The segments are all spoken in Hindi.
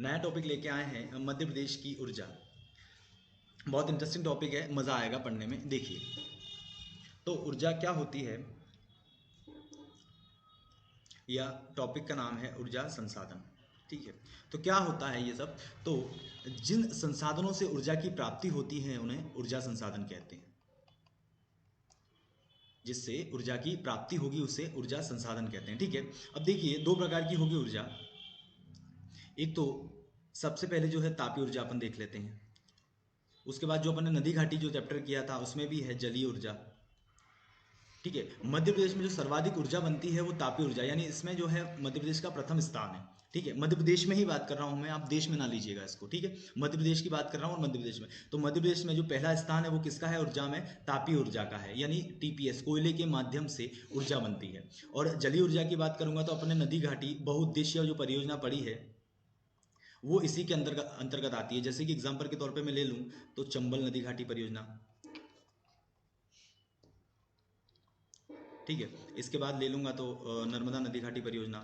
नया टॉपिक लेके आए हैं मध्य प्रदेश की ऊर्जा। बहुत इंटरेस्टिंग टॉपिक है, मज़ा आएगा पढ़ने में। देखिए, तो ऊर्जा क्या होती है, या टॉपिक का नाम है ऊर्जा संसाधन। ठीक है, तो क्या होता है ये सब? तो जिन संसाधनों से ऊर्जा की प्राप्ति होती है उन्हें ऊर्जा संसाधन कहते हैं। जिससे ऊर्जा की प्राप्ति होगी उसे ऊर्जा संसाधन कहते हैं। ठीक है, अब देखिए दो प्रकार की होगी ऊर्जा। एक तो सबसे पहले जो है तापीय ऊर्जा अपन देख लेते हैं। उसके बाद जो अपन ने नदी घाटी जो चैप्टर किया था उसमें भी है जलीय ऊर्जा। ठीक है, मध्य प्रदेश में जो सर्वाधिक ऊर्जा बनती है वो तापीय ऊर्जा, यानी इसमें जो है मध्य प्रदेश का प्रथम स्थान है। ठीक है, मध्य प्रदेश में ही बात कर रहा हूं मैं, आप देश में ना लीजिएगा इसको। ठीक है, मध्य प्रदेश की बात कर रहा हूं और मध्य प्रदेश में, तो मध्य प्रदेश में जो पहला स्थान है वो किसका है ऊर्जा में? तापीय ऊर्जा का है, यानी टीपीएस, कोयले के माध्यम से ऊर्जा बनती है। और जलीय ऊर्जा की बात करूंगा तो अपने नदी घाटी बहुउद्देशीय जो परियोजना पड़ी है वो इसी के अंतर्गत आती है। जैसे कि एग्जाम्पल के तौर पे मैं ले लूं तो चंबल नदी घाटी परियोजना। ठीक है, इसके बाद ले लूंगा तो नर्मदा नदी घाटी परियोजना,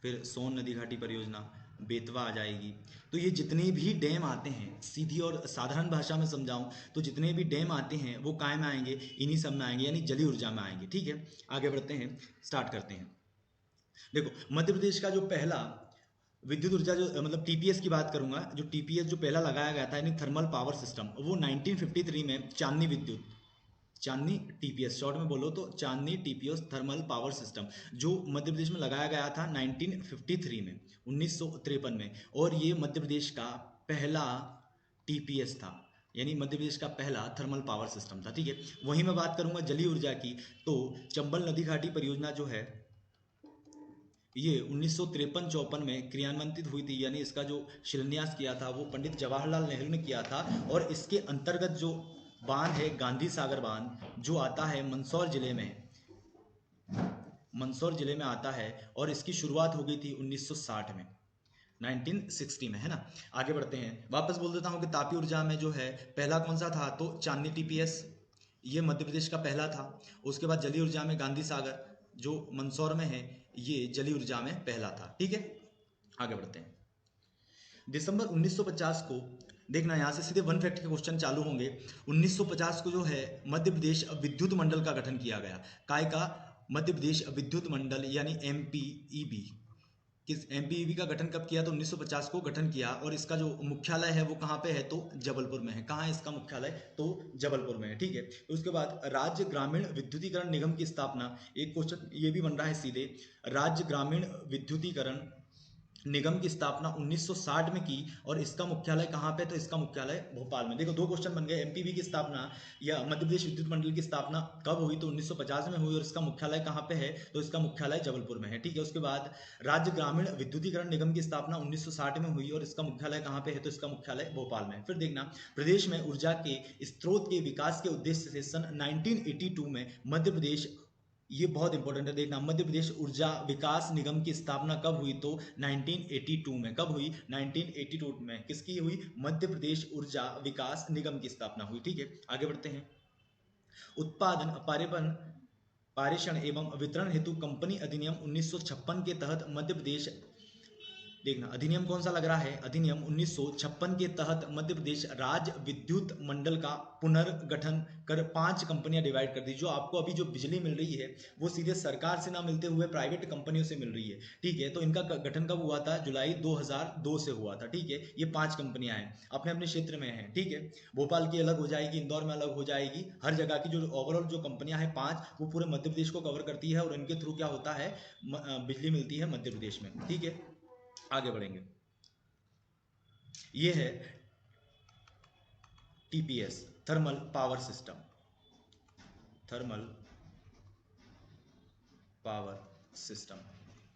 फिर सोन नदी घाटी परियोजना, बेतवा आ जाएगी। तो ये जितने भी डैम आते हैं, सीधी और साधारण भाषा में समझाऊं तो जितने भी डैम आते हैं वो काय में आएंगे? इन्हीं सब में आएंगे, यानी जलीय ऊर्जा में आएंगे। ठीक है, आगे बढ़ते हैं, स्टार्ट करते हैं। देखो, मध्य प्रदेश का जो पहला विद्युत ऊर्जा जो मतलब टीपीएस की बात करूंगा, जो टीपीएस जो पहला लगाया गया था यानी थर्मल पावर सिस्टम, वो 1953 में चांदनी विद्युत, चांदनी टीपीएस शॉर्ट में बोलो तो चांदनी टीपीएस थर्मल पावर सिस्टम, जो मध्य प्रदेश में लगाया गया था 1953 में, 1953 में। और ये मध्य प्रदेश का पहला टीपीएस था, यानी मध्य प्रदेश का पहला थर्मल पावर सिस्टम था। ठीक है, वहीं मैं बात करूंगा जलीय ऊर्जा की, तो चंबल नदी घाटी परियोजना जो है ये 1953-54 में क्रियान्वित हुई थी, यानी इसका जो शिलान्यास किया था वो पंडित जवाहरलाल नेहरू ने किया था। और इसके अंतर्गत जो बांध है गांधी सागर बांध, जो आता है मंदसौर जिले में, मंदसौर जिले में आता है, और इसकी शुरुआत हो गई थी 1960 में, 1960 में, है ना। आगे बढ़ते हैं, वापस बोल देता हूँ कि तापीय ऊर्जा में जो है पहला कौन सा था, तो चांदनी टीपीएस, ये मध्य प्रदेश का पहला था। उसके बाद जलीय ऊर्जा में गांधी सागर जो मंदसौर में है, ये जलीय ऊर्जा में पहला था। ठीक है, आगे बढ़ते हैं। दिसंबर 1950 को, देखना यहाँ से सीधे वन फैक्ट के क्वेश्चन चालू होंगे। 1950 को जो है मध्य प्रदेश विद्युत मंडल का गठन किया गया। काय का? मध्य प्रदेश विद्युत मंडल, यानी एमपीईबी। किस एमपीईबी का गठन कब किया? तो 1950 को गठन किया। और इसका जो मुख्यालय है वो कहाँ पे है? तो जबलपुर में है। कहाँ है इसका मुख्यालय? तो जबलपुर में है। ठीक है, उसके बाद राज्य ग्रामीण विद्युतीकरण निगम की स्थापना, एक क्वेश्चन ये भी बन रहा है सीधे। राज्य ग्रामीण विद्युतीकरण निगम की स्थापना 1960 में की, और इसका मुख्यालय कहाँ पे? तो इसका मुख्यालय भोपाल में। देखो दो क्वेश्चन बन गए, एमपीबी की स्थापना या मध्य प्रदेश विद्युत मंडल की स्थापना कब हुई? तो 1950 में हुई, और इसका मुख्यालय कहाँ पे है? तो इसका मुख्यालय जबलपुर में है। ठीक है, उसके बाद राज्य ग्रामीण विद्युतीकरण निगम की स्थापना 1960 में हुई, और इसका मुख्यालय कहाँ पे है? तो इसका मुख्यालय भोपाल में। फिर देखना, प्रदेश में ऊर्जा के स्त्रोत के विकास के उद्देश्य से सन 1982 में मध्य प्रदेश, ये बहुत इंपॉर्टेंट है, देखना, मध्य प्रदेश ऊर्जा विकास निगम की स्थापना कब हुई? तो 1982 में। कब हुई? 1982 में। किसकी हुई? मध्य प्रदेश ऊर्जा विकास निगम की स्थापना हुई। ठीक है, आगे बढ़ते हैं। उत्पादन, पारेषण एवं वितरण हेतु कंपनी अधिनियम 1956 के तहत मध्य प्रदेश, देखना अधिनियम कौन सा लग रहा है, अधिनियम 1956 के तहत मध्य प्रदेश राज्य विद्युत मंडल का पुनर्गठन कर 5 कंपनियां डिवाइड कर दी। जो आपको अभी जो बिजली मिल रही है वो सीधे सरकार से ना मिलते हुए प्राइवेट कंपनियों से मिल रही है। ठीक है, तो इनका गठन कब हुआ था? जुलाई 2002 से हुआ था। ठीक है, ये 5 कंपनियां हैं, अपने अपने क्षेत्र में हैं। ठीक है, भोपाल की अलग हो जाएगी, इंदौर में अलग हो जाएगी, हर जगह की जो ओवरऑल जो कंपनियां हैं 5, वो पूरे मध्य प्रदेश को कवर करती है, और इनके थ्रू क्या होता है? बिजली मिलती है मध्य प्रदेश में। ठीक है, आगे बढ़ेंगे। ये है TPS, thermal power system, thermal power system.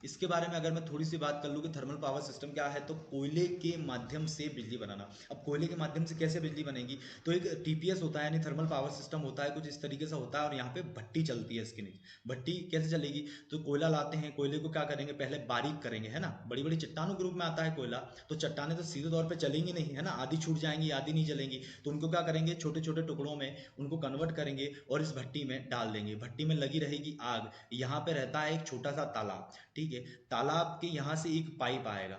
इसके बारे में अगर मैं थोड़ी सी बात कर लूँ कि थर्मल पावर सिस्टम क्या है, तो कोयले के माध्यम से बिजली बनाना। अब कोयले के माध्यम से कैसे बिजली बनेगी? तो एक टीपीएस होता है, यानी थर्मल पावर सिस्टम होता है, कुछ इस तरीके से होता है, और यहाँ पे भट्टी चलती है इसके नीचे। भट्टी कैसे चलेगी? तो कोयला लाते हैं, कोयले को क्या करेंगे? पहले बारीक करेंगे, है ना। बड़ी बड़ी चट्टानों के रूप में आता है कोयला, तो चट्टाने तो सीधे तौर पर चलेंगी नहीं, है ना, आधी छूट जाएंगी, आधी नहीं चलेंगी। तो उनको क्या करेंगे? छोटे छोटे टुकड़ों में उनको कन्वर्ट करेंगे और इस भट्टी में डाल देंगे। भट्टी में लगी रहेगी आग, यहाँ पे रहता है एक छोटा सा तालाब। ठीक है, तालाब के यहाँ से एक पाइप आएगा,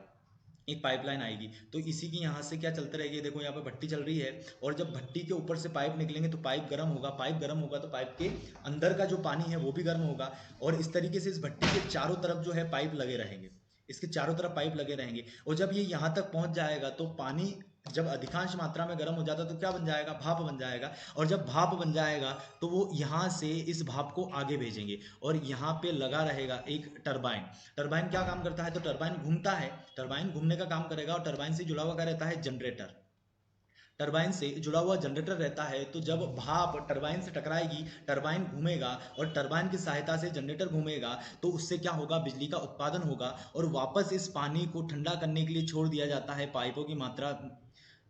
एक पाइपलाइन आएगी, तो इसी की यहाँ से क्या चलते रहेगी, देखो यहाँ पे भट्टी चल रही है, और जब भट्टी के ऊपर से पाइप निकलेंगे तो पाइप गर्म होगा, पाइप गर्म होगा तो पाइप के अंदर का जो पानी है वो भी गर्म होगा, और इस तरीके से इस भट्टी के चारों तरफ जो है पाइप लगे रहेंगे, इसके चारों तरफ पाइप लगे रहेंगे, और जब ये यहाँ तक पहुँच जाएगा तो पानी जब अधिकांश मात्रा में गर्म हो जाता है तो क्या बन जाएगा, भाप बन जाएगा, और जब भाप बन जाएगा तो वो यहाँ से इस भाप को आगे भेजेंगे, और यहाँ पे लगा रहेगा एक टरबाइन। टरबाइन क्या काम करता है, तो टरबाइन घूमता है, टरबाइन घूमने का काम करेगा, और टरबाइन से जुड़ा हुआ क्या रहता है, जनरेटर। टरबाइन से जुड़ा हुआ जनरेटर रहता है, तो जब भाप टरबाइन से टकराएगी, टरबाइन घूमेगा, और टरबाइन की सहायता से जनरेटर घूमेगा, तो उससे क्या होगा, बिजली का उत्पादन होगा, और वापस इस पानी को ठंडा करने के लिए छोड़ दिया जाता है, पाइपों की मात्रा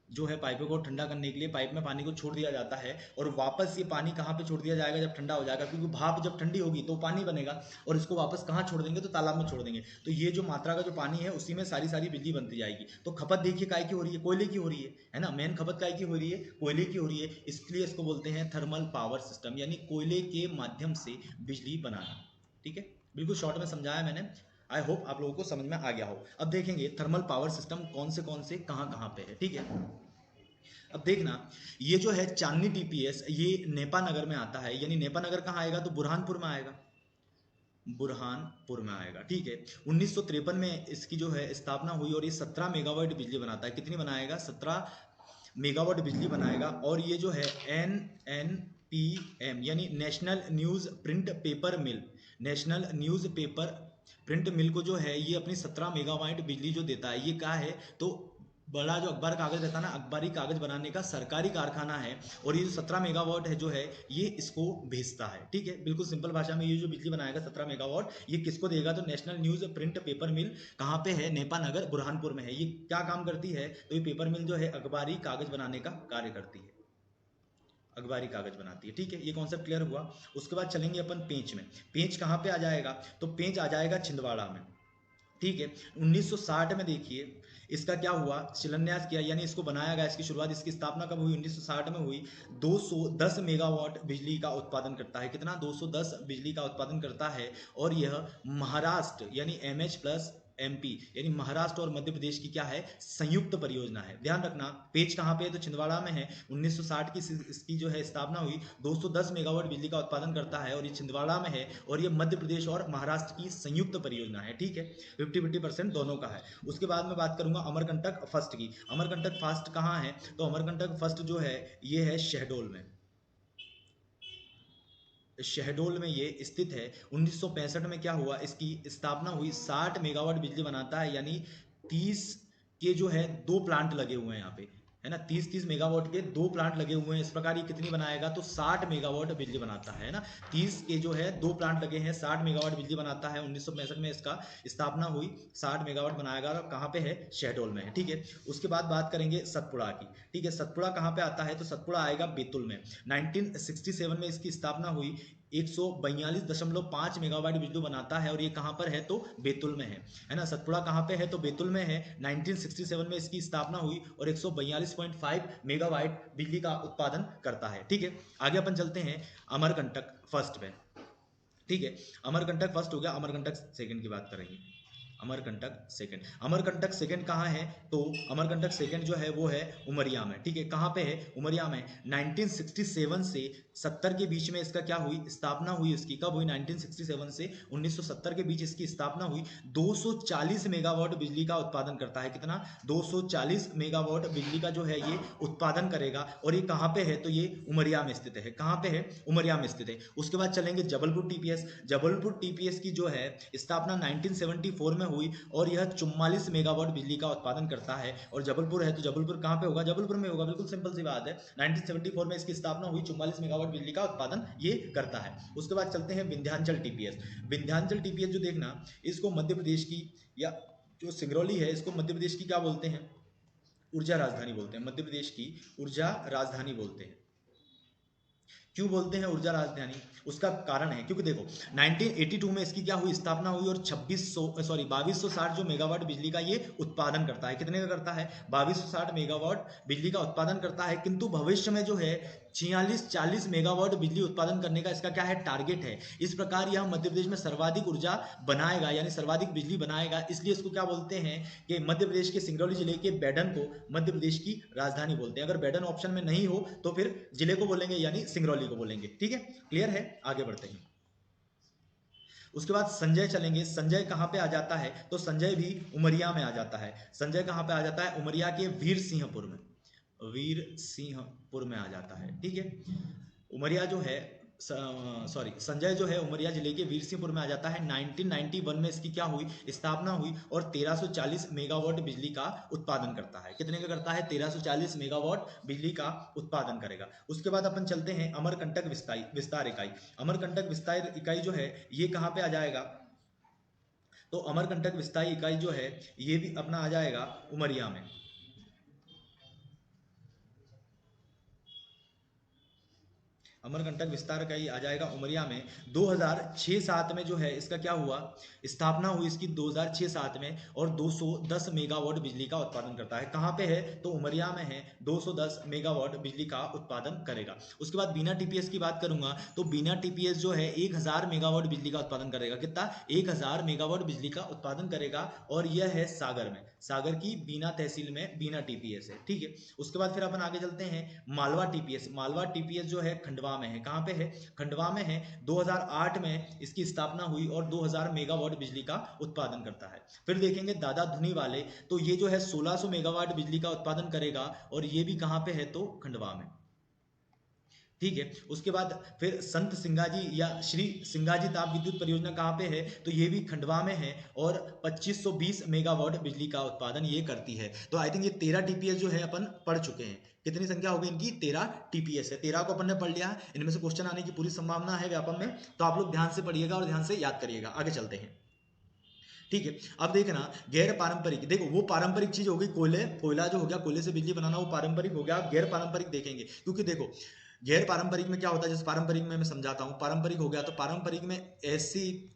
जो है पाइपों को ठंडा करने के लिए पाइप में पानी को छोड़ दिया जाता है, और वापस ये पानी कहाँ पे छोड़ दिया जाएगा, जब ठंडा हो जाएगा, क्योंकि भाप जब ठंडी होगी तो पानी बनेगा, और इसको वापस कहाँ छोड़ देंगे, तो तालाब में छोड़ देंगे, तो ये जो मात्रा का जो पानी है उसी में सारी सारी बिजली बनती जाएगी। तो खपत देखिए काय की हो रही है, कोयले की हो रही है ना, मेन खपत काय की हो रही है, कोयले की हो रही है, इसलिए इसको बोलते हैं थर्मल पावर सिस्टम, यानी कोयले के माध्यम से बिजली बनाना। ठीक है, बिल्कुल शॉर्ट में समझाया मैंने, आई होप आप लोगों को समझ में आ गया हो। अब देखेंगे थर्मल पावर सिस्टम कौन से कहाँ कहाँ पे है। ठीक है, अब देखना, ये जो है चांदनी टीपीएस ये नेपा नगर में आता है, यानी नेपा नगर कहाँ आएगा, तो बुरहानपुर में आएगा, बुरहानपुर में आएगा। ठीक है, 1953 में इसकी जो है स्थापना हुई, और ये 17 मेगावाट बिजली बनाता है, कितनी बनाएगा, 17 मेगावाट बिजली बनाएगा, और ये जो है NNPM यानी नेशनल न्यूज़ प्रिंट पेपर मिल, नेशनल न्यूज़ पेपर प्रिंट मिल को जो है ये अपनी 17 मेगावाट बिजली जो देता है, ये क्या है, तो बड़ा जो अखबार कागज रहता है ना, अखबारी कागज बनाने का सरकारी कारखाना है, और ये जो 17 मेगावाट है जो है ये इसको भेजता है। ठीक है, बिल्कुल सिंपल भाषा में ये जो बिजली बनाएगा 17 मेगावाट, ये किसको देगा, तो नेशनल न्यूज़ प्रिंट पेपर मिल कहाँ पे है, नेपा नगर बुरहानपुर में है। ये क्या काम करती है, तो ये पेपर मिल जो है अखबारी कागज बनाने का कार्य करती है, अखबारी कागज बनाती है। ठीक है, ये कॉन्सेप्ट क्लियर हुआ। उसके बाद चलेंगे अपन पेंच में। पेंच कहाँ पे आ जाएगा, तो पेंच आ जाएगा छिंदवाड़ा में। ठीक है, 1960 में देखिए इसका क्या हुआ, शिलान्यास किया, यानी इसको बनाया गया, इसकी शुरुआत, इसकी स्थापना कब हुई, 1960 में हुई। 210 मेगावाट बिजली का उत्पादन करता है, कितना, 210 बिजली का उत्पादन करता है, और यह महाराष्ट्र यानी MH+MP यानी महाराष्ट्र और मध्य प्रदेश की क्या है, संयुक्त परियोजना है। ध्यान रखना, पेज कहाँ पे है, तो छिंदवाड़ा में है। 1960 की इसकी जो है स्थापना हुई, 210 मेगावाट बिजली का उत्पादन करता है, और ये छिंदवाड़ा में है, और ये मध्य प्रदेश और महाराष्ट्र की संयुक्त परियोजना है। ठीक है, 50-50% दोनों का है। उसके बाद में बात करूंगा अमरकंटक फर्स्ट की। अमरकंटक फर्स्ट कहाँ है, तो अमरकंटक फर्स्ट जो है ये है शहडोल में, शहडोल में ये स्थित है। 1965 में क्या हुआ, इसकी स्थापना हुई, 60 मेगावाट बिजली बनाता है, यानी 30 के जो है दो प्लांट लगे हुए हैं यहाँ पे, है ना, 30-30 मेगावाट के दो प्लांट लगे हुए हैं। इस प्रकार ये कितनी बनाएगा, तो 60 मेगावाट बिजली बनाता है ना, 30 के जो है दो प्लांट लगे हैं, 60 मेगावाट बिजली बनाता है। 1965 में इसका स्थापना हुई, 60 मेगावाट बनाएगा, और कहाँ पे है, शहडोल में है। ठीक है, उसके बाद बात करेंगे सतपुड़ा की। ठीक है, सतपुड़ा कहाँ पे आता है, तो सतपुड़ा आएगा बैतूल में। 1967 में इसकी स्थापना हुई, 142.5 मेगावाट बिजली बनाता है, और ये कहाँ पर है, तो बैतूल में है ना, सतपुड़ा कहाँ पे है, तो बैतूल में है। 1967 में इसकी स्थापना हुई, और 142.5 मेगावाट बिजली का उत्पादन करता है। ठीक है, आगे अपन चलते हैं अमरकंटक फर्स्ट पे। ठीक है, अमरकंटक फर्स्ट हो गया, अमरकंटक सेकंड की बात करेंगे। अमरकंटक सेकंड, अमरकंटक सेकंड कहाँ है, तो अमरकंटक सेकंड जो है वो है उमरिया में। ठीक है, कहाँ पे है, उमरिया में। 1967 से 70 के बीच में इसका क्या हुई, स्थापना हुई इसकी, कब हुई, 1967 से 1970 के बीच इसकी स्थापना हुई। 240 मेगावाट बिजली का उत्पादन करता है, कितना, 240 मेगावाट बिजली का जो है ये उत्पादन करेगा, और ये कहाँ पे है, तो ये उमरिया में स्थित है। कहाँ पे है, उमरिया में स्थित है। उसके बाद चलेंगे जबलपुर टीपीएस। जबलपुर टीपीएस की जो है स्थापना 1974 में हुई, और यह 44 मेगावाट बिजली का उत्पादन करता है, और जबलपुर है तो जबलपुर कहाँ पे होगा, जबलपुर में होगा, बिल्कुल सिंपल सी बात है। 1974 में इसकी स्थापना हुई, 44 मेगावाट बिजली का उत्पादन ये करता है। उसके बाद चलते हैं विंध्याचल टीपीएस। विंध्याचल टीपीएस जो देखना, इसको मध्य प्रदेश की, या जो सिंगरौली है इसको मध्य प्रदेश की क्या बोलते हैं, ऊर्जा राजधानी बोलते हैं, मध्य प्रदेश की ऊर्जा राजधानी बोलते हैं। क्यों बोलते हैं ऊर्जा राजधानी? उसका कारण है क्योंकि देखो 1982 में इसकी क्या हुई, स्थापना हुई, और 2260 जो मेगावाट बिजली का ये उत्पादन करता है। कितने का करता है? 2260 मेगावाट बिजली का उत्पादन करता है। किंतु भविष्य में जो है 46-40 मेगावाट बिजली उत्पादन करने का इसका क्या है, टारगेट है। इस प्रकार यह मध्य प्रदेश में सर्वाधिक ऊर्जा बनाएगा, यानी सर्वाधिक बिजली बनाएगा। इसलिए इसको क्या बोलते हैं कि मध्य प्रदेश के सिंगरौली जिले के बैडन को मध्य प्रदेश की राजधानी बोलते हैं। अगर बैडन ऑप्शन में नहीं हो तो फिर जिले को बोलेंगे, यानी सिंगरौली को बोलेंगे। ठीक है, क्लियर है? आगे बढ़ते हैं। उसके बाद संजय चलेंगे। संजय कहाँ पे आ जाता है? तो संजय भी उमरिया में आ जाता है। संजय कहाँ पे आ जाता है? उमरिया के वीर सिंहपुर में, वीर सिंहपुर में आ जाता है। ठीक है, उमरिया जो है, संजय जो है उमरिया जिले के वीरसिंहपुर में आ जाता है। 1991 में इसकी क्या हुई, स्थापना हुई, और 1340 मेगावाट बिजली का उत्पादन करता है। कितने का करता है? 1340 मेगावाट बिजली का उत्पादन करेगा। उसके बाद अपन चलते हैं अमरकंटक विस्तार इकाई। अमरकंटक विस्तार इकाई जो है ये कहाँ पे आ जाएगा? तो अमरकंटक विस्तार इकाई जो है ये भी अपना आ जाएगा उमरिया में। अमरकंटक विस्तार का ही आ जाएगा उमरिया में। 2006-07 में जो है इसका क्या हुआ, स्थापना हुई इसकी 2006-07 में, और 210 मेगावाट बिजली का उत्पादन करता है। कहाँ पे है? तो उमरिया में है। 210 मेगावाट बिजली का उत्पादन करेगा। उसके बाद बिना टीपीएस की बात करूंगा तो बिना टीपीएस जो है 1000 मेगावाट बिजली का उत्पादन करेगा। कितना? 1000 मेगावाट बिजली का उत्पादन करेगा, और यह है सागर में। सागर की बीना तहसील में बीना टीपीएस है। ठीक है, उसके बाद फिर अपन आगे चलते हैं मालवा टीपीएस। मालवा टीपीएस जो है खंडवा में है। कहाँ पे है? खंडवा में है। 2008 में इसकी स्थापना हुई और 2000 मेगावाट बिजली का उत्पादन करता है। फिर देखेंगे दादा धुनी वाले, तो ये जो है 1600 मेगावाट बिजली का उत्पादन करेगा, और ये भी कहाँ पे है? तो खंडवा में। ठीक है, उसके बाद फिर संत सिंगाजी या श्री सिंगाजी ताप विद्युत परियोजना कहाँ पे है? तो ये भी खंडवा में है, और 2520 मेगावाट बिजली का उत्पादन ये करती है। तो आई थिंक ये 13 टीपीएस जो है अपन पढ़ चुके हैं। कितनी संख्या हो गई इनकी? 13 टीपीएस है। 13 को अपन ने पढ़ लिया। इनमें से क्वेश्चन आने की पूरी संभावना है व्यापम में, तो आप लोग ध्यान से पढ़िएगा और ध्यान से याद करिएगा। आगे चलते हैं। ठीक है, अब देखना गैर पारंपरिक। देखो वो पारंपरिक चीज हो गई, कोयला जो हो गया, कोयले से बिजली बनाना, वो पारंपरिक हो गया। अब गैर पारंपरिक देखेंगे, क्योंकि देखो गैर पारंपरिक में क्या होता है, जैसे पारंपरिक में मैं समझाता हूँ। पारंपरिक हो गया तो पारंपरिक में ऐसी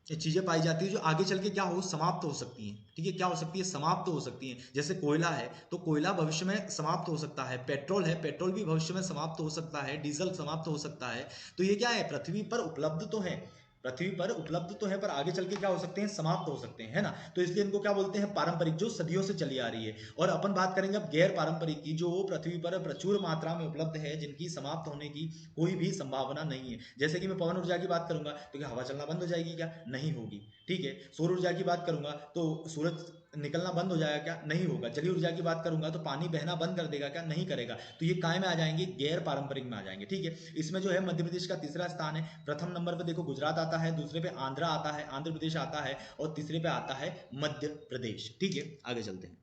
चीजें पाई जाती है जो आगे चल के क्या हो, समाप्त हो सकती हैं। ठीक है, क्या हो सकती है? समाप्त हो सकती हैं। जैसे कोयला है तो कोयला भविष्य में समाप्त हो सकता है। पेट्रोल है, पेट्रोल भी भविष्य में समाप्त हो सकता है। डीजल समाप्त हो सकता है। तो ये क्या है? पृथ्वी पर उपलब्ध तो है, पृथ्वी पर उपलब्ध तो है, पर आगे चल के क्या हो सकते हैं? समाप्त हो सकते हैं, है ना? तो इसलिए इनको क्या बोलते हैं? पारंपरिक, जो सदियों से चली आ रही है। और अपन बात करेंगे अब गैर पारंपरिक की, जो पृथ्वी पर प्रचुर मात्रा में उपलब्ध है, जिनकी समाप्त होने की कोई भी संभावना नहीं है। जैसे कि मैं पवन ऊर्जा की बात करूंगा तो क्या हवा चलना बंद हो जाएगी? क्या नहीं होगी। ठीक है, सौर ऊर्जा की बात करूंगा तो सूरज निकलना बंद हो जाएगा? क्या नहीं होगा। जलीय ऊर्जा की बात करूंगा तो पानी बहना बंद कर देगा? क्या नहीं करेगा। तो ये काय में आ जाएंगे? गैर पारंपरिक में आ जाएंगे। ठीक है, इसमें जो है मध्य प्रदेश का तीसरा स्थान है। प्रथम नंबर पे देखो गुजरात आता है, दूसरे पे आंध्र आता है, आंध्र प्रदेश आता है, और तीसरे पे आता है मध्य प्रदेश। ठीक है, आगे चलते हैं।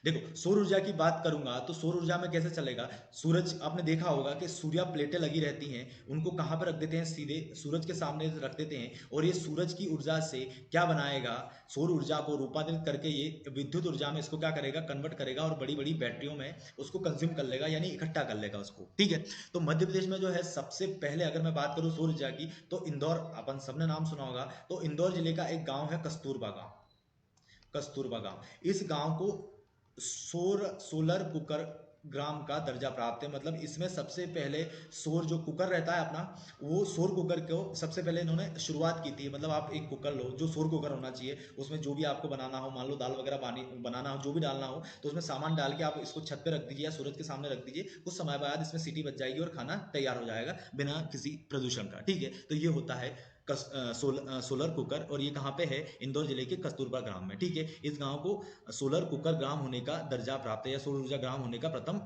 देखो सौर ऊर्जा की बात करूंगा तो सौर ऊर्जा में कैसे चलेगा? सूरज, आपने देखा होगा कि सूर्य प्लेटें लगी रहती हैं, उनको कहां पर रख देते हैं? सीधे सूरज के सामने रख देते हैं, और ये सूरज की ऊर्जा से क्या बनाएगा? सौर ऊर्जा को रूपांतरित करके ये विद्युत ऊर्जा में इसको क्या करेगा? कन्वर्ट करेगा, और बड़ी बड़ी बैटरियों में उसको कंज्यूम कर लेगा, यानी इकट्ठा कर लेगा उसको। ठीक है, तो मध्य प्रदेश में जो है सबसे पहले अगर मैं बात करूं सौर ऊर्जा की, तो इंदौर, अपन सबने नाम सुना होगा, तो इंदौर जिले का एक गांव है कस्तूरबा गांव। कस्तूरबा गांव, इस गांव को सोलर कुकर ग्राम का दर्जा प्राप्त है। मतलब इसमें सबसे पहले सौर जो कुकर रहता है अपना, वो सौर कुकर को सबसे पहले इन्होंने शुरुआत की थी। मतलब आप एक कुकर लो, जो सौर कुकर होना चाहिए, उसमें जो भी आपको बनाना हो, मान लो दाल वगैरह बनाना हो, जो भी डालना हो, तो उसमें सामान डाल के आप इसको छत पे रख दीजिए या सूरज के सामने रख दीजिए। कुछ समय बाद इसमें सीटी बच जाएगी और खाना तैयार हो जाएगा बिना किसी प्रदूषण का। ठीक है, तो ये होता है सोलर कुकर, और ये कहाँ पे है? इंदौर जिले के कस्तूरबा ग्राम में। ठीक है, इस गांव को सोलर कुकर ग्राम होने का दर्जा प्राप्त है, या सौर ऊर्जा ग्राम होने का प्रथम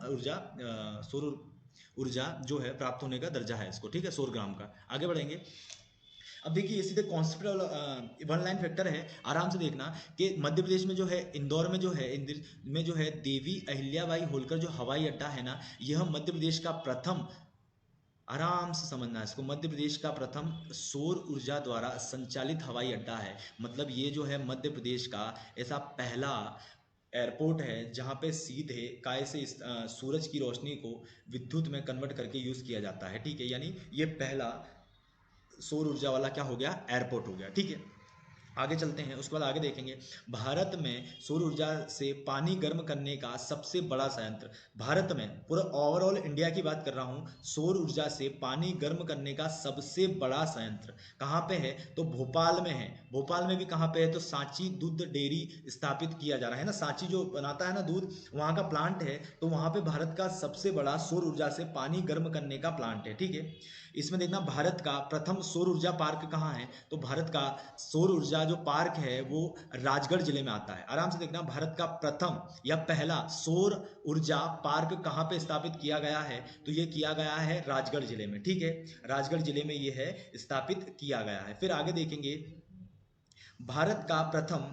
सौर ऊर्जा जो है प्राप्त होने का दर्जा है इसको। ठीक है, सौर ग्राम का। आगे बढ़ेंगे। अब देखिए ये सीधे कॉन्सेप्ट वन लाइन फैक्टर है, आराम से देखना कि मध्य प्रदेश में जो है, इंदौर में जो है, इंदौर में जो है देवी अहिल्याबाई होलकर जो हवाई अड्डा है ना, यह मध्य प्रदेश का प्रथम, आराम से समझना है इसको, मध्य प्रदेश का प्रथम सौर ऊर्जा द्वारा संचालित हवाई अड्डा है। मतलब ये जो है मध्य प्रदेश का ऐसा पहला एयरपोर्ट है जहाँ पे सीधे काय से सूरज की रोशनी को विद्युत में कन्वर्ट करके यूज़ किया जाता है, ठीक है। यानी ये पहला सौर ऊर्जा वाला क्या हो गया, एयरपोर्ट हो गया, ठीक है। आगे चलते हैं, उसके बाद आगे देखेंगे भारत में सौर ऊर्जा से पानी गर्म करने का सबसे बड़ा संयंत्र, भारत में पूरा ओवरऑल इंडिया की बात कर रहा हूँ, सौर ऊर्जा से पानी गर्म करने का सबसे बड़ा संयंत्र कहाँ पे है, तो भोपाल में है। भोपाल में भी कहाँ पे है, तो सांची दूध डेयरी स्थापित किया जा रहा है ना, सांची जो बनाता है ना दूध, वहाँ का प्लांट है, तो वहाँ पे भारत का सबसे बड़ा सौर ऊर्जा से पानी गर्म करने का प्लांट है, ठीक है। इसमें देखना भारत का प्रथम सौर ऊर्जा पार्क कहाँ है, तो भारत का सौर ऊर्जा जो पार्क है वो राजगढ़ जिले में आता है। आराम से देखना, भारत का प्रथम या पहला सौर ऊर्जा पार्क कहाँ पे स्थापित किया गया है, तो ये किया गया है राजगढ़ जिले में, ठीक है। राजगढ़ जिले में ये है स्थापित किया गया है। फिर आगे देखेंगे, भारत का प्रथम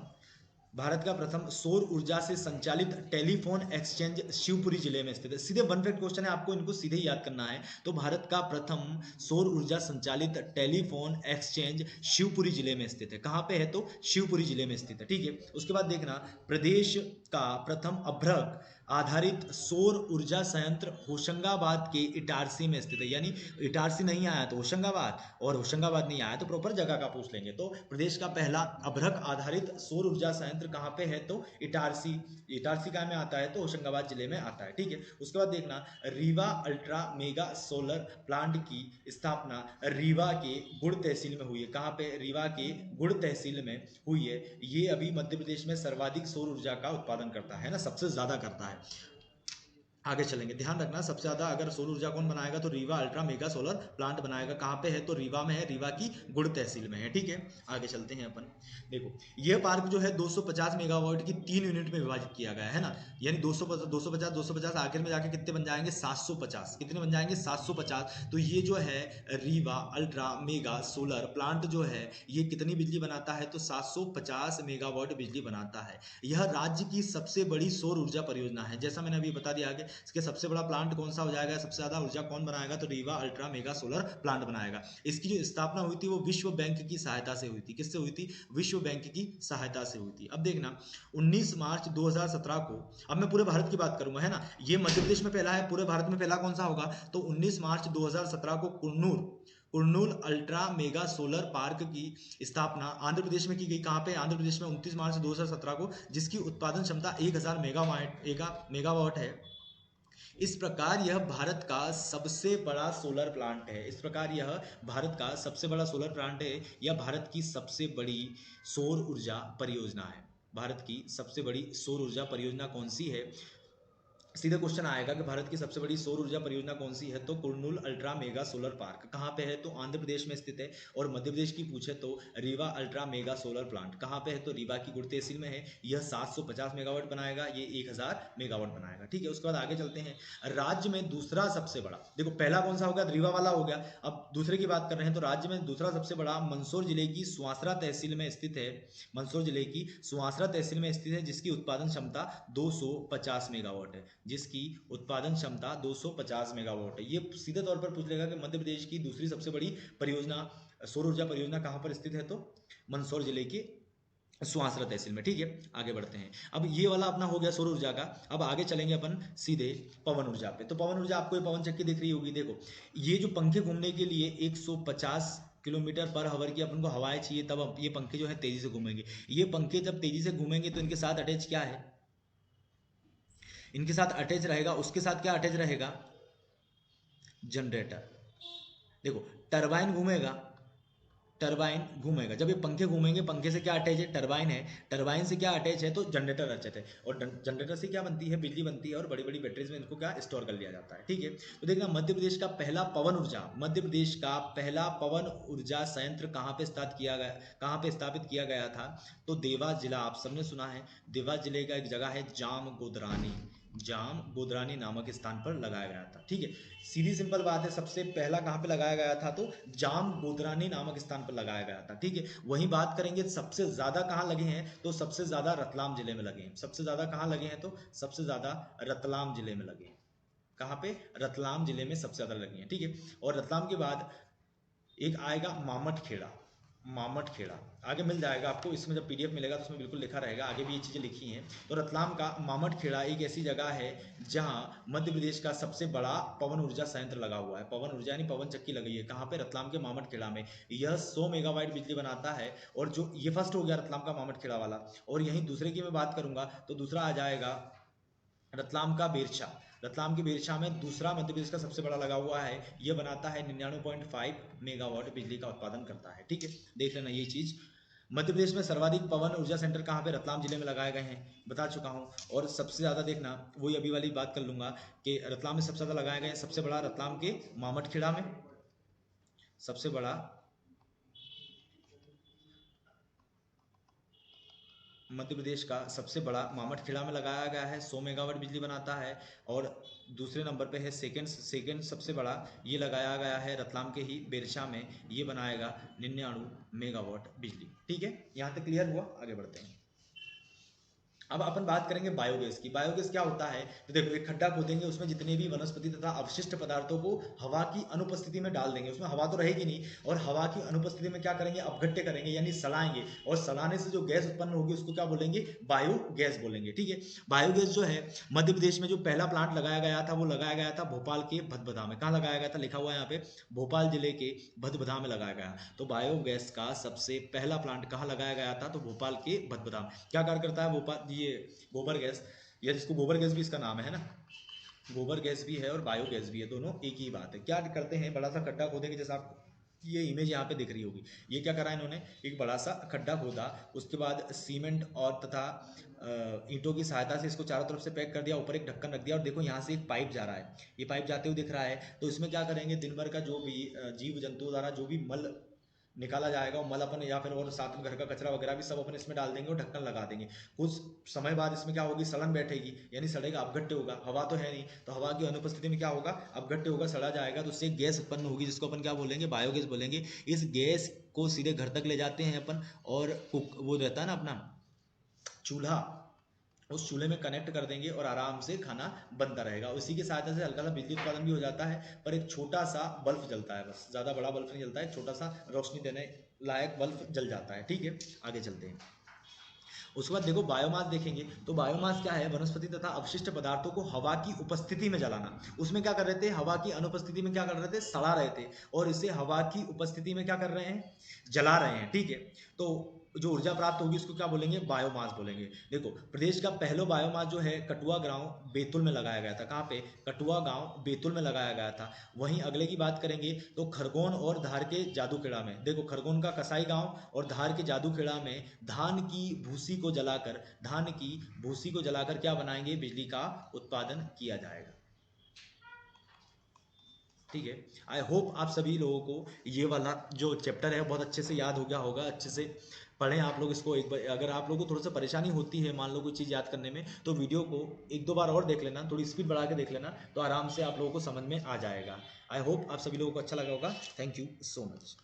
भारत का प्रथम सौर ऊर्जा से संचालित टेलीफोन एक्सचेंज शिवपुरी जिले में स्थित है। सीधे वन फैक्ट क्वेश्चन है, आपको इनको सीधे ही याद करना है। तो भारत का प्रथम सौर ऊर्जा संचालित टेलीफोन एक्सचेंज शिवपुरी जिले में स्थित है। कहाँ पे है, तो शिवपुरी जिले में स्थित है, ठीक है। उसके बाद देखना, प्रदेश का प्रथम अभ्रक आधारित सौर ऊर्जा संयंत्र होशंगाबाद के इटारसी में स्थित है। यानी इटारसी नहीं आया तो होशंगाबाद, और होशंगाबाद नहीं आया तो प्रॉपर जगह का पूछ लेंगे। तो प्रदेश का पहला अभ्रक आधारित सौर ऊर्जा संयंत्र कहाँ पे है, तो इटारसी। इटारसी कहाँ में आता है, तो होशंगाबाद जिले में आता है, ठीक है। उसके बाद देखना, Rewa ultra mega solar plant की स्थापना रीवा के गुड़ तहसील में हुई है। कहाँ पे, रीवा के गुड़ तहसील में हुई है। ये अभी मध्य प्रदेश में सर्वाधिक सौर ऊर्जा का उत्पादन करता है ना, सबसे ज्यादा करता है। आगे चलेंगे, ध्यान रखना, सबसे ज्यादा अगर सौर ऊर्जा कौन बनाएगा, तो Rewa ultra mega solar plant बनाएगा। कहाँ पे है, तो रीवा में है, रीवा की गुड़ तहसील में है, ठीक है। आगे चलते हैं अपन, देखो यह पार्क जो है 250 मेगावाट की 3 यूनिट में विभाजित किया गया है ना। यानी 250 आखिर में जाके कितने बन जाएंगे, 750। कितने बन जाएंगे, 750। तो ये जो है Rewa ultra mega solar plant जो है ये कितनी बिजली बनाता है, तो 750 मेगावाट बिजली बनाता है। यह राज्य की सबसे बड़ी सौर ऊर्जा परियोजना है। जैसा मैंने अभी बता दिया आगे, इसके सबसे बड़ा प्लांट कौन सा हो जाएगा, सबसे ज्यादा ऊर्जा कौन बनाएगा, तो Rewa ultra mega solar plant बनाएगा। इसकी जो स्थापना हुई थी वो विश्व बैंक की सहायता से हुई थी। किससे हुई थी, विश्व बैंक की सहायता से हुई थी। अब देखना, 19 मार्च 2017 को, अब मैं पूरे भारत की बात करूंगा है ना, ये मध्य प्रदेश में पहला है, पूरे भारत में पहला कौन सा होगा, तो 19 मार्च 2017 को Kurnool ultra mega solar park की स्थापना आंध्र प्रदेश में की गई। कहाँ पे, आंध्र प्रदेश में 29 मार्च 2017 को, जिसकी उत्पादन क्षमता 1000 मेगावाट है। इस प्रकार यह भारत का सबसे बड़ा सोलर प्लांट है। इस प्रकार यह भारत का सबसे बड़ा सोलर प्लांट है, या भारत की सबसे बड़ी सौर ऊर्जा परियोजना है। भारत की सबसे बड़ी सौर ऊर्जा परियोजना कौन सी है, सीधा क्वेश्चन आएगा कि भारत की सबसे बड़ी सौर ऊर्जा परियोजना कौन सी है, तो Kurnool ultra mega solar park. कहाँ पे है, तो आंध्र प्रदेश में स्थित है। और मध्य प्रदेश की पूछे तो Rewa ultra mega solar plant कहाँ पे है, तो रीवा की गुड़ तहसील में है। यह 750 मेगावाट बनाएगा, ये 1000 मेगावाट बनाएगा, ठीक है। उसके बाद आगे चलते हैं, राज्य में दूसरा सबसे बड़ा, देखो पहला कौन सा हो गया, रीवा वाला हो गया। अब दूसरे की बात कर रहे हैं, तो राज्य में दूसरा सबसे बड़ा मंदसौर जिले की सुवासरा तहसील में स्थित है। मंदसौर जिले की सुवासरा तहसील में स्थित है, जिसकी उत्पादन क्षमता 250 मेगावाट है। जिसकी उत्पादन क्षमता 250 मेगावाट है। ये सीधे तौर पर पूछ लेगा कि मध्य प्रदेश की दूसरी सबसे बड़ी परियोजना, सौर ऊर्जा परियोजना कहाँ पर स्थित है, तो मंदसौर जिले के सुवासरा तहसील में, ठीक है। आगे बढ़ते हैं, अब ये वाला अपना हो गया सौर ऊर्जा का। अब आगे चलेंगे अपन सीधे पवन ऊर्जा पे। तो पवन ऊर्जा, आपको ये पवन चक्की दिख रही होगी, देखो ये जो पंखे घूमने के लिए 150 किलोमीटर पर आवर की अपन को हवाएं चाहिए, तब ये पंखे जो है तेजी से घूमेंगे। ये पंखे जब तेजी से घूमेंगे तो इनके साथ अटैच क्या है, इनके साथ अटैच रहेगा, उसके साथ क्या अटैच रहेगा, जनरेटर। देखो टरबाइन घूमेगा, टरबाइन घूमेगा, जब ये पंखे घूमेंगे, पंखे से क्या अटैच है, टरबाइन है। टरबाइन से क्या अटैच है, तो जनरेटर अटैच है। और जनरेटर से क्या बनती है, बिजली बनती है, और बड़ी बड़ी बैटरीज में इनको क्या स्टोर कर लिया जाता है, ठीक है। तो देखना, मध्य प्रदेश का पहला पवन ऊर्जा, मध्य प्रदेश का पहला पवन ऊर्जा संयंत्र कहाँ पे स्थापित किया गया, कहाँ पे स्थापित किया गया था, तो देवास जिला, आप सबने सुना है, देवास जिले का एक जगह है जाम गोदरानी नामक स्थान पर लगाया गया था, ठीक है। सीधी सिंपल बात है, सबसे पहला कहाँ पे लगाया गया था, तो जाम गोदरानी नामक स्थान पर लगाया गया था, ठीक है। वहीं बात करेंगे सबसे ज्यादा कहाँ लगे हैं, तो सबसे ज्यादा रतलाम जिले में लगे हैं। सबसे ज्यादा कहाँ लगे हैं, तो सबसे ज्यादा रतलाम जिले में लगे हैं। कहाँ पे, रतलाम जिले में सबसे ज्यादा लगे हैं, ठीक है। और रतलाम के बाद एक आएगा मामट खेड़ा। मामटखेड़ा आगे मिल जाएगा आपको, इसमें जब पीडीएफ मिलेगा तो उसमें बिल्कुल लिखा रहेगा, आगे भी ये चीज़ें लिखी हैं। तो रतलाम का मामटखेड़ा एक ऐसी जगह है जहां मध्य प्रदेश का सबसे बड़ा पवन ऊर्जा संयंत्र लगा हुआ है। पवन ऊर्जा यानी पवन चक्की लगी है कहाँ पे? रतलाम के मामटखेड़ा में। यह 100 मेगावाट बिजली बनाता है, और जो ये फर्स्ट हो गया रतलाम का मामटखेड़ा वाला। और यहीं दूसरे की मैं बात करूंगा तो दूसरा आ जाएगा रतलाम का बेरछा। रतलाम की बेरछा में दूसरा मध्य प्रदेश का सबसे बड़ा लगा हुआ है, यह बनाता है 99.5 मेगावाट बिजली का उत्पादन करता है। ठीक है, देख लेना ये चीज। मध्य प्रदेश में सर्वाधिक पवन ऊर्जा सेंटर कहाँ पे? रतलाम जिले में लगाए गए हैं, बता चुका हूँ। और सबसे ज्यादा देखना, वही अभी वाली बात कर लूंगा कि रतलाम में सबसे ज्यादा लगाए गए हैं। सबसे बड़ा रतलाम के मामटखेड़ा में, सबसे बड़ा मध्य प्रदेश का सबसे बड़ा मामटखेड़ा में लगाया गया है, 100 मेगावाट बिजली बनाता है। और दूसरे नंबर पे है सेकंड सबसे बड़ा ये लगाया गया है रतलाम के ही बेरछा में, ये बनाएगा 99 मेगावाट बिजली। ठीक है, यहाँ तक क्लियर हुआ? आगे बढ़ते हैं। अब अपन बात करेंगे बायोगैस की। बायोगैस क्या होता है? तो देखो, एक खड्डा खोदेंगे, उसमें जितने भी वनस्पति तथा अवशिष्ट पदार्थों को हवा की अनुपस्थिति में डाल देंगे। उसमें हवा तो रहेगी नहीं, और हवा की अनुपस्थिति में क्या करेंगे? अपघट्य करेंगे, यानी सड़ाएंगे। और सड़ाने से जो गैस उत्पन्न होगी उसको क्या बोलेंगे? बायोगैस बोलेंगे। ठीक है, बायोगैस जो है मध्य प्रदेश में जो पहला प्लांट लगाया गया था वो लगाया गया था भोपाल के भदभदा में। कहाँ लगाया गया था? लिखा हुआ है यहाँ पे, भोपाल जिले के भदभदा में लगाया गया। तो बायोगैस का सबसे पहला प्लांट कहाँ लगाया गया था? तो भोपाल के भदभदा में। क्या कार्य करता है भोपाल? ये गोबर गैस, या जिसको गोबर गैस भी इसका नाम है ना, गोबर गैस भी है और बायोगैस भी है, दोनों एक ही बात है। क्या करते हैं? बड़ा सा खड्डा खोदेंगे, जैसे आपको ये इमेज यहाँ पे दिख रही होगी। ये क्या करा इन्होंने? एक बड़ा सा खड्डा खोदा, उसके बाद सीमेंट और तथा ईंटों की सहायता से इसको चारों तरफ से पैक कर दिया, ऊपर एक ढक्कन रख दिया, और देखो यहाँ से एक पाइप जा रहा है, ये पाइप जाते हुए दिख रहा है। तो इसमें क्या करेंगे? दिन भर का जो भी जीव जंतु द्वारा जो भी मल निकाला जाएगा, और मल अपन, या फिर और साथ में घर का कचरा वगैरह भी सब अपन इसमें डाल देंगे और ढक्कन लगा देंगे। कुछ समय बाद इसमें क्या होगी? सड़न बैठेगी, यानी सड़ेगा, अपघट्य होगा। हवा तो है नहीं, तो हवा की अनुपस्थिति में क्या होगा? अपघट्य होगा, सड़ा जाएगा, तो उससे गैस उत्पन्न होगी, जिसको अपन क्या बोलेंगे? बायोगैस बोलेंगे। इस गैस को सीधे घर तक ले जाते हैं अपन, और कुक वो रहता है ना अपना चूल्हा, उस चूल्हे में कनेक्ट कर देंगे और आराम से खाना बनता रहेगा। उसी की सहायता से हल्का सा बिजली उत्पादन भी हो जाता है, पर एक छोटा सा बल्ब जलता है, बस, ज़्यादा बड़ा बल्ब नहीं जलता है, छोटा सा रोशनी देने लायक बल्ब जल जाता है। ठीक है, आगे चलते हैं। उसके बाद देखो बायोमास देखेंगे, तो बायोमास क्या है? वनस्पति तथा अवशिष्ट पदार्थों को हवा की उपस्थिति में जलाना। उसमें क्या कर रहे थे? हवा की अनुपस्थिति में क्या कर रहे थे? सड़ा रहे थे, और इसे हवा की उपस्थिति में क्या कर रहे हैं? जला रहे हैं। ठीक है, तो जो ऊर्जा प्राप्त होगी उसको क्या बोलेंगे? बायोमास बोलेंगे। देखो, प्रदेश का पहला बायोमास जो है कटुआ गांव बैतूल में लगाया गया था। कहाँ पे? कटुआ गांव बैतूल में लगाया गया था। वहीं अगले की बात करेंगे तो खरगोन और धार के जादूखेड़ा में। देखो, खरगोन का कसाई गांव और धार के जादूखेड़ा में धान की भूसी को जलाकर क्या बनाएंगे? बिजली का उत्पादन किया जाएगा। ठीक है, आई होप आप सभी लोगों को ये वाला जो चैप्टर है बहुत अच्छे से याद हो गया होगा। अच्छे से पढ़ें आप लोग इसको एक बार। अगर आप लोगों को थोड़ा सा परेशानी होती है, मान लो कोई चीज़ याद करने में, तो वीडियो को एक दो बार और देख लेना, थोड़ी स्पीड बढ़ा के देख लेना, तो आराम से आप लोगों को समझ में आ जाएगा। आई होप आप सभी लोगों को अच्छा लगा होगा। Thank you so much.